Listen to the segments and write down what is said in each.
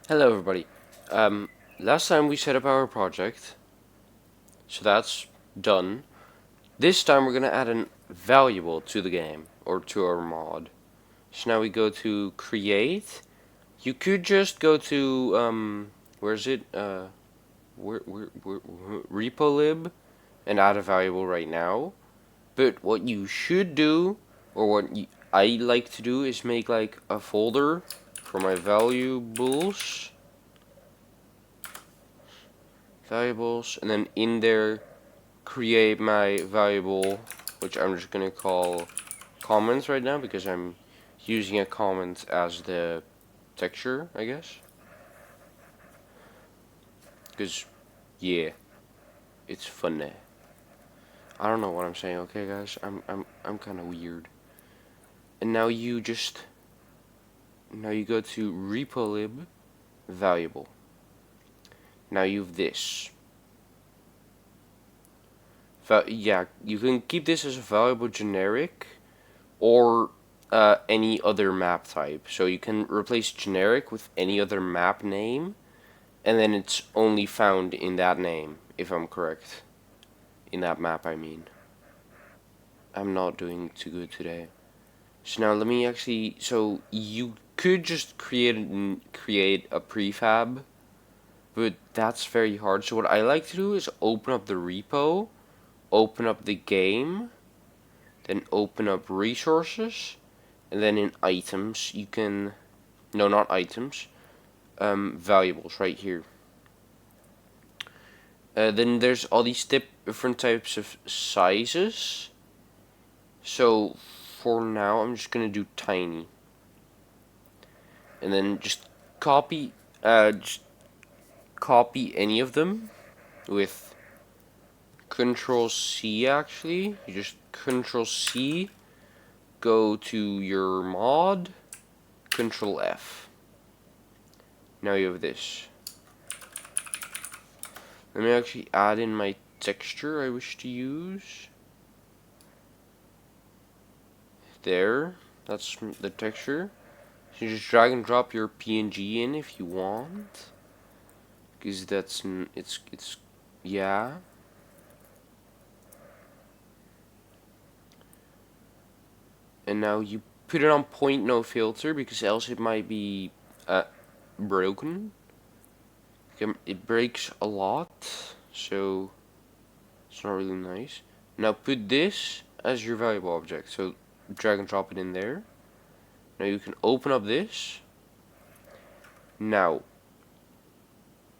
Hello everybody. Last time we set up our project, so that's done. This time we're gonna add a variable to the game, or to our mod. So now we go to create. You could just go to, where is it? Repo lib and add a variable right now. But what you should do, or I like to do, is make like a folder for my variables, and then in there create my variable, which I'm just gonna call comments right now because I'm using a comment as the texture, I guess. Because yeah, it's funny. I don't know what I'm saying. Okay, guys, I'm kind of weird. And now you go to repo-lib variable. Now you've this. Yeah, you can keep this as a variable generic or any other map type. So you can replace generic with any other map name, and then it's only found in that name, if I'm correct. In that map, I mean. I'm not doing too good today. So now let me actually, so you could just create a prefab, but that's very hard. So what I like to do is open up the repo, open up the game, then open up resources, and then in items you can, no, not items, valuables right here. Then there's all these different types of sizes. So for now I'm just gonna do tiny, and then just copy any of them with Control C. Actually, you just Control C, go to your mod, Control F. Now you have this. Let me actually add in my texture I wish to use. There, that's the texture. So you just drag and drop your PNG in if you want, because it's yeah. And now you put it on point no filter, because else it might be broken. It breaks a lot, so it's not really nice. Now put this as your variable object, so drag and drop it in there. Now you can open up this. Now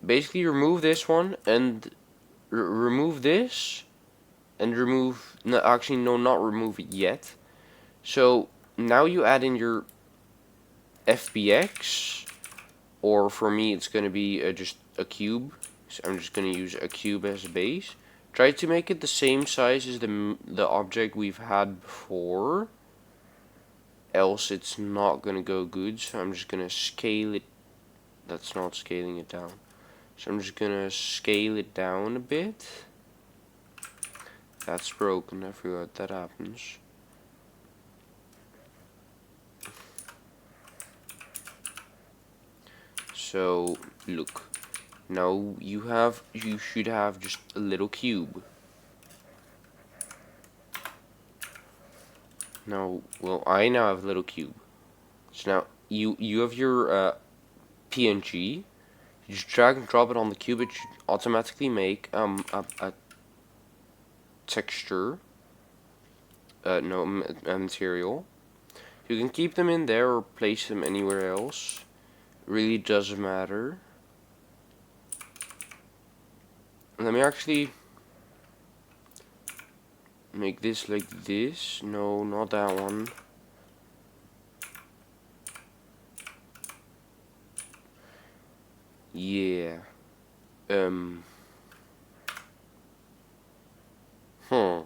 basically remove this one and remove this and remove, no, actually no, not remove it yet. So now you add in your FBX, or for me it's going to be just a cube. So I'm just going to use a cube as a base. Try to make it the same size as the object we've had before, else it's not going to go good. So I'm just going to scale it. That's not scaling it down. So I'm just going to scale it down a bit. That's broken, I forgot that happens. So look, now you should have just a little cube. Now, well, I now have a little cube. So now you have your PNG. You just drag and drop it on the cube. It should automatically make a texture. No, a material. You can keep them in there or place them anywhere else. Really doesn't matter. Let me actually make this like this. No, not that one. Yeah. Huh.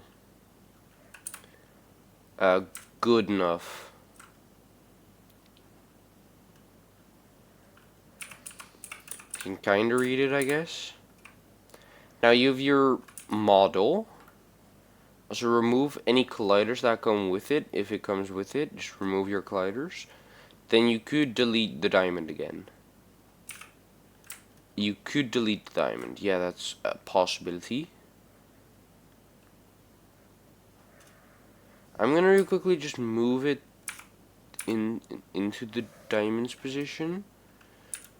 Good enough. You can kinda read it, I guess. Now you have your model. So remove any colliders that come with it. If it comes with it, just remove your colliders. Then you could delete the diamond again. you could delete the diamond. Yeah, that's a possibility. I'm gonna really quickly just move it into the diamond's position,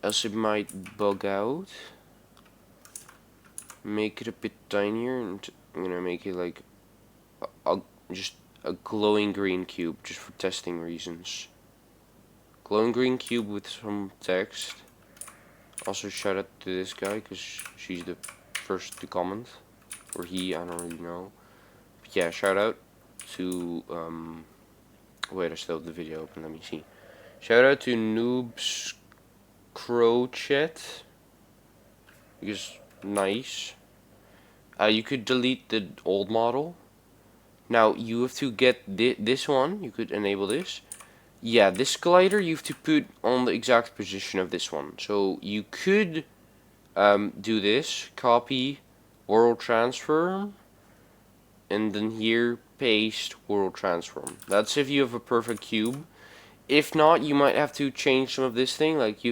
else it might bug out. Make it a bit tinier, and I'm gonna make it like just a glowing green cube, just for testing reasons. Glowing green cube with some text. Also shout out to this guy, because she's the first to comment. Or he, I don't really know. But yeah, shout out to, wait, I still have the video open, let me see. Shout out to Noobs Crochet, because nice. You could delete the old model. Now you have to get this one. You could enable this. Yeah, this glider you have to put on the exact position of this one. So you could do this, copy world transform, and then here paste world transform. That's if you have a perfect cube. If not, you might have to change some of this thing. Like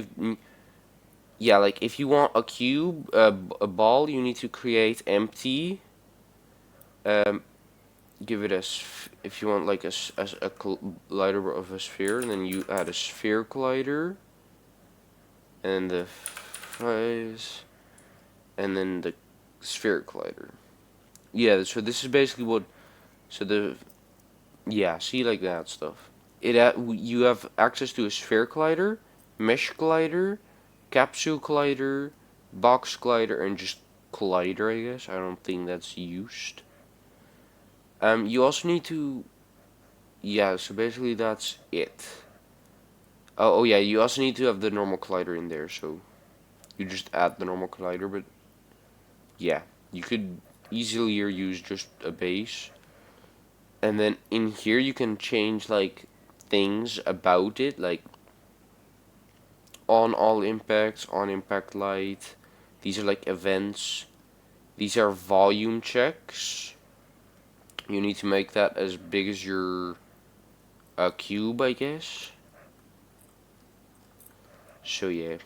yeah, like if you want a cube, a ball, you need to create empty. Give it if you want like a collider of a sphere, and then you add a sphere collider, and the phase, and then the sphere collider. Yeah, so this is basically what. So yeah, see, like that stuff. You have access to a sphere collider, mesh collider, capsule collider, box collider, and just collider, I guess. I don't think that's used. You also need to, yeah, so basically that's it. Oh yeah, you also need to have the normal collider in there, so you just add the normal collider, but yeah, you could easily use just a base. And then in here you can change like things about it, like on all impacts, on impact light. These are like events. These are volume checks. You need to make that as big as your cube, I guess. So yeah,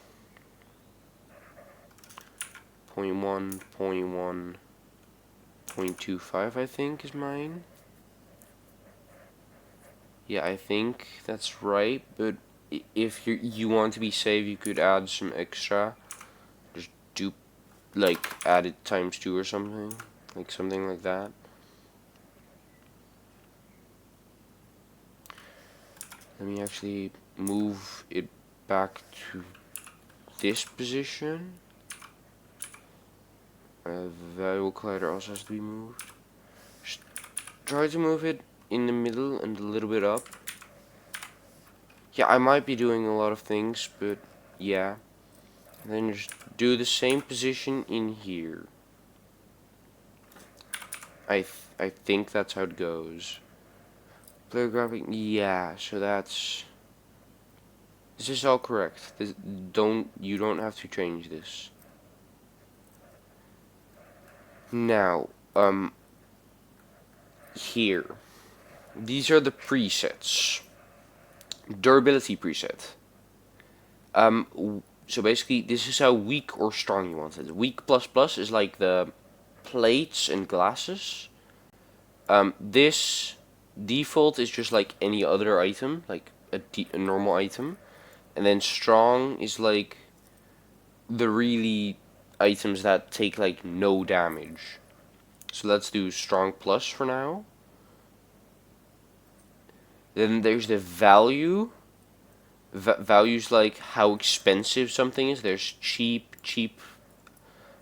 0.1, 0.1, 0.25 I think is mine. Yeah, I think that's right, but if you want to be safe, you could add some extra. Just do like add it ×2 or something, like something like that. Let me actually move it back to this position. Variable collider also has to be moved. Just try to move it in the middle and a little bit up. Yeah, I might be doing a lot of things, but yeah. And then just do the same position in here. I think that's how it goes. Player graphic, yeah. So this is all correct. You don't have to change this. Now, here, these are the presets. Durability preset. So basically, this is how weak or strong you want it. Weak ++ is like the plates and glasses. This default is just like any other item, like a normal item. And then strong is like the really items that take like no damage. So let's do strong plus for now. Then there's the value. Values like how expensive something is. There's cheap.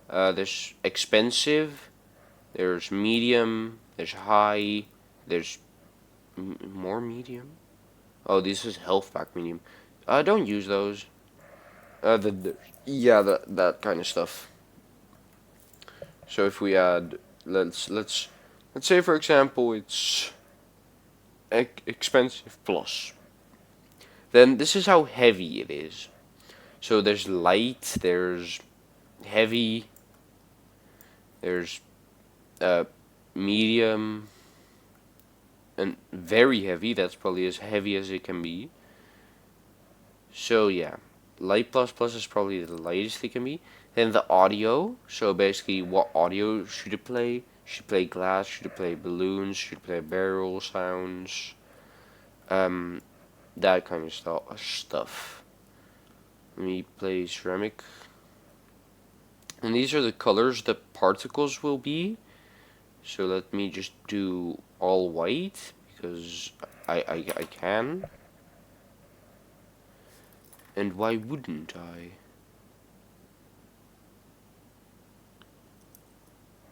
There's expensive. There's medium. There's high. There's more medium. Oh, this is health pack medium. Don't use those. Yeah, that kind of stuff. So if we add, let's say for example it's expensive plus. Then this is how heavy it is. So there's light, there's heavy, there's medium, and very heavy. That's probably as heavy as it can be. So yeah, light plus plus is probably the lightest it can be. Then the audio, so basically what audio should it play? Should it play glass? Should it play balloons? Should it play barrel sounds? That kind of stuff. Let me play ceramic. And these are the colors the particles will be. So let me just do all white, because I can. And why wouldn't I?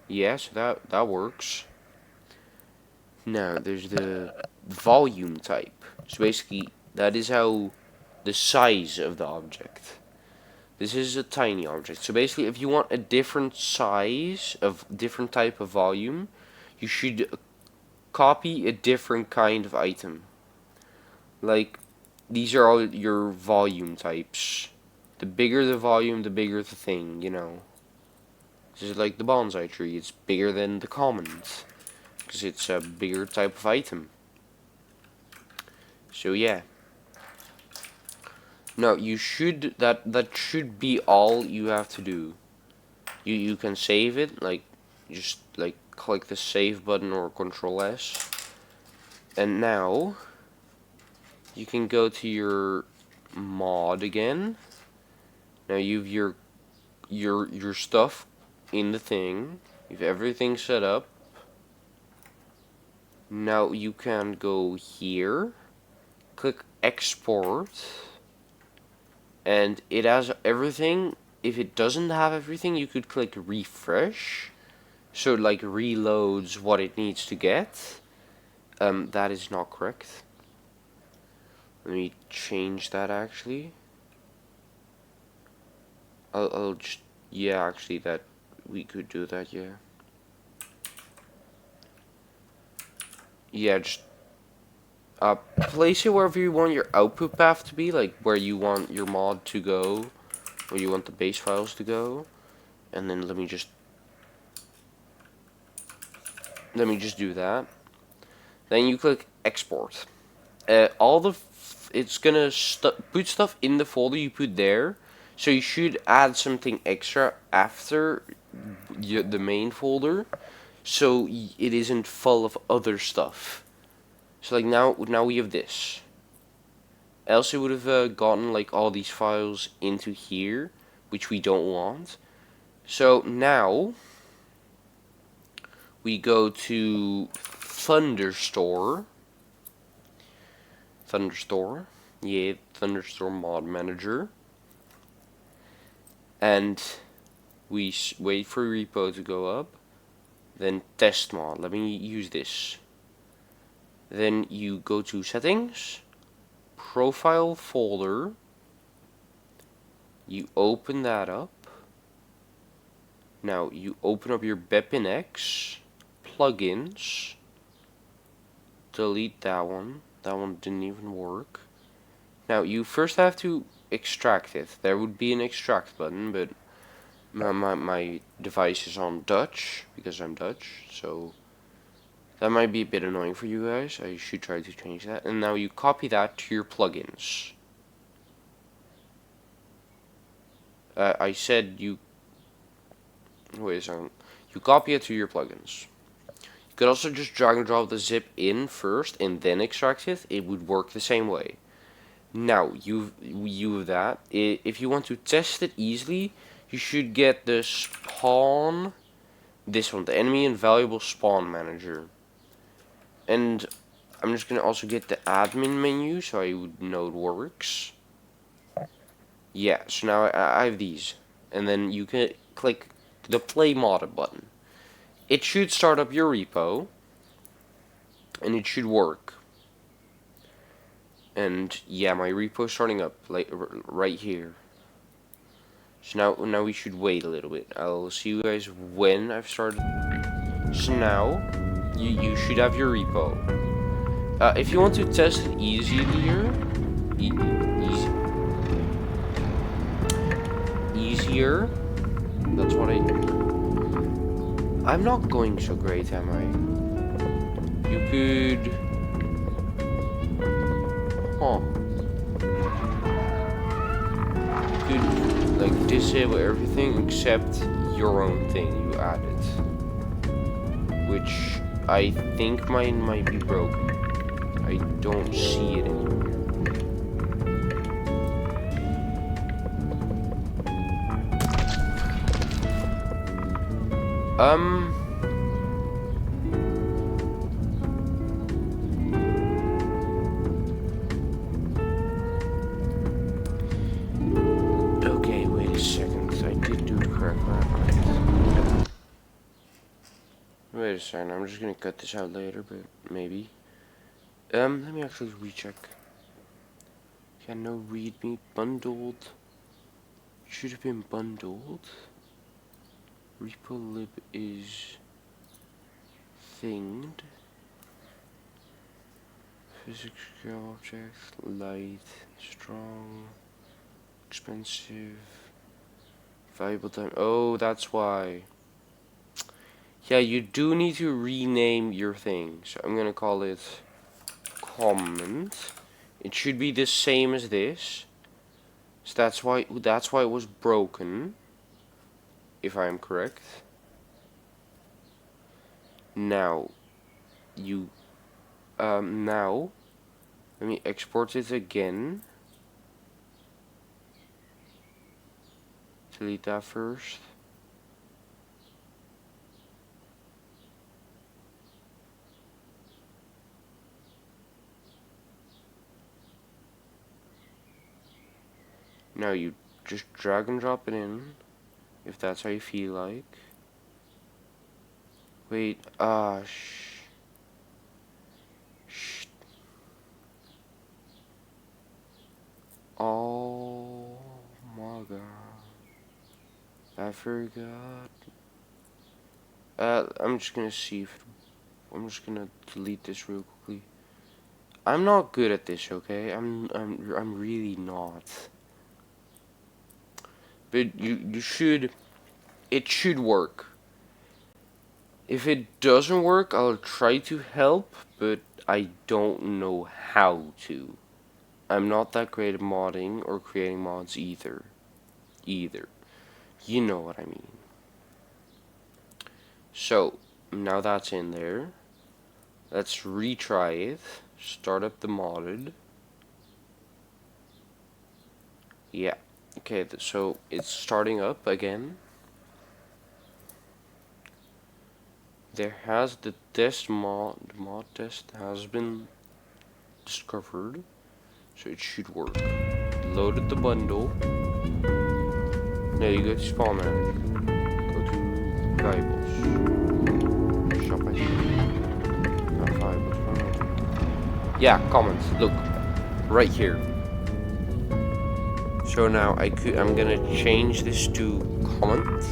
Yeah, so that works. Now there's the volume type. So basically that is how the size of the object. This is a tiny object. So basically if you want a different size of different type of volume, you should copy a different kind of item. Like, these are all your volume types. The bigger the volume, the bigger the thing, you know. This is like the bonsai tree. It's bigger than the commons, because it's a bigger type of item. So yeah. No, you should, that should be all you have to do. You can save it, like, just like click the save button or Control S. And now you can go to your mod again. Now you've your stuff in the thing. You've everything set up. Now you can go here, click export, and it has everything. If it doesn't have everything, you could click refresh, so it like reloads what it needs to get. That is not correct. Let me change that actually. I'll just, yeah, actually that we could do that, yeah. Yeah, just place it wherever you want your output path to be, like where you want your mod to go, where you want the base files to go, and then let me just do that. Then you click export. It's gonna put stuff in the folder you put there, so you should add something extra after the main folder, so it isn't full of other stuff. So like now we have this. Else it would have gotten like all these files into here, which we don't want. So now we go to Thunderstore, yeah, Thunderstore mod manager, and we wait for repo to go up, then test mod. Let me use this. Then you go to settings, profile folder, you open that up. Now you open up your BepInEx plugins, delete that one didn't even work. Now you first have to extract it. There would be an extract button, but my device is on Dutch because I'm Dutch, so that might be a bit annoying for you guys. I should try to change that. And now you copy that to your plugins. I said you, wait a second, you copy it to your plugins. You could also just drag and drop the zip in first and then extract it. It would work the same way. Now you have that. If you want to test it easily, you should get the spawn, this one, the enemy and valuable spawn manager. And I'm just gonna also get the admin menu so I would know it works. Yeah, so now I have these, and then you can click the play mod button. It should start up your repo, and it should work. And yeah, my repo is starting up like right here. So now we should wait a little bit. I'll see you guys when I've started. So now you should have your repo. If you want to test it easier, that's what I do. I'm not going so great, am I? You could... Huh. could like disable everything except your own thing you added, which I think mine might be broken. I don't see it anywhere. Okay, wait a second. I did do it correctly. Wait a second. I'm just gonna cut this out later, but maybe. Let me actually recheck. Yeah, no readme bundled. Should have been bundled. Repo lib is thinged. Physics scale object, light, strong, expensive, valuable time. Oh, that's why. Yeah, you do need to rename your thing. So I'm gonna call it comment. It should be the same as this. So that's why it was broken. If I am correct. Now now let me export it again. Delete that first. Now you just drag and drop it in, if that's how you feel like. Wait, oh my god. I forgot. I'm just gonna see if I'm just gonna delete this real quickly. I'm not good at this, okay? I'm really not. But you should, it should work. If it doesn't work, I'll try to help, but I don't know how to. I'm not that great at modding or creating mods either. You know what I mean. So, now that's in there. Let's retry it. Start up the modded. Yeah. Okay, so it's starting up again. There has the mod test has been discovered, so it should work. Loaded the bundle. Now you go to spawn manager. Go to variables. Shop by not variables. Yeah, comments. Look, right here. So now I'm gonna change this to comment.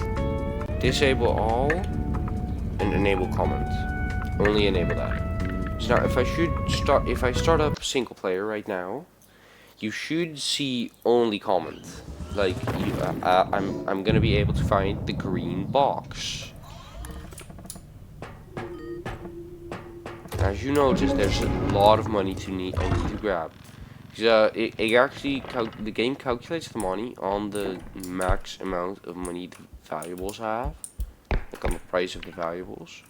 Disable all. And enable comment. Only enable that. So now if I start up single player right now, you should see only comment. Like I'm gonna be able to find the green box. As you notice, there's a lot of money I need to grab. It actually the game calculates the money on the max amount of money the valuables have. Like on the price of the valuables.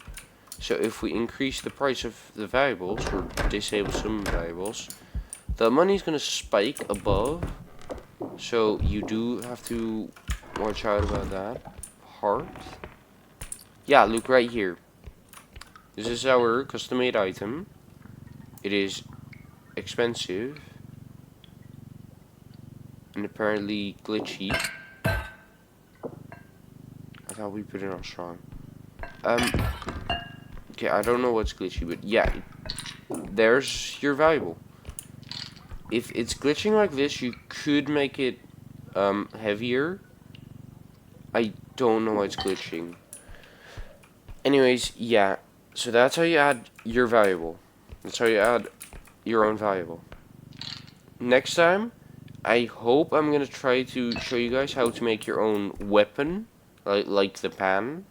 So if we increase the price of the valuables or disable some valuables, the money is going to spike above. So you do have to watch out about that part. Yeah, look right here. This is our custom made item. It is expensive and apparently glitchy. I thought we put it on strong. Okay, I don't know what's glitchy, but yeah, there's your valuable. If it's glitching like this, you could make it heavier. I don't know why it's glitching. Anyways, yeah, so that's how you add your valuable. That's how you add your own valuable. Next time, I hope I'm gonna try to show you guys how to make your own weapon. Like the pan.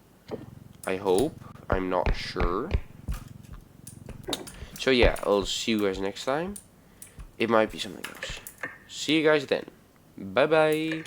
I hope. I'm not sure. So yeah, I'll see you guys next time. It might be something else. See you guys then. Bye bye.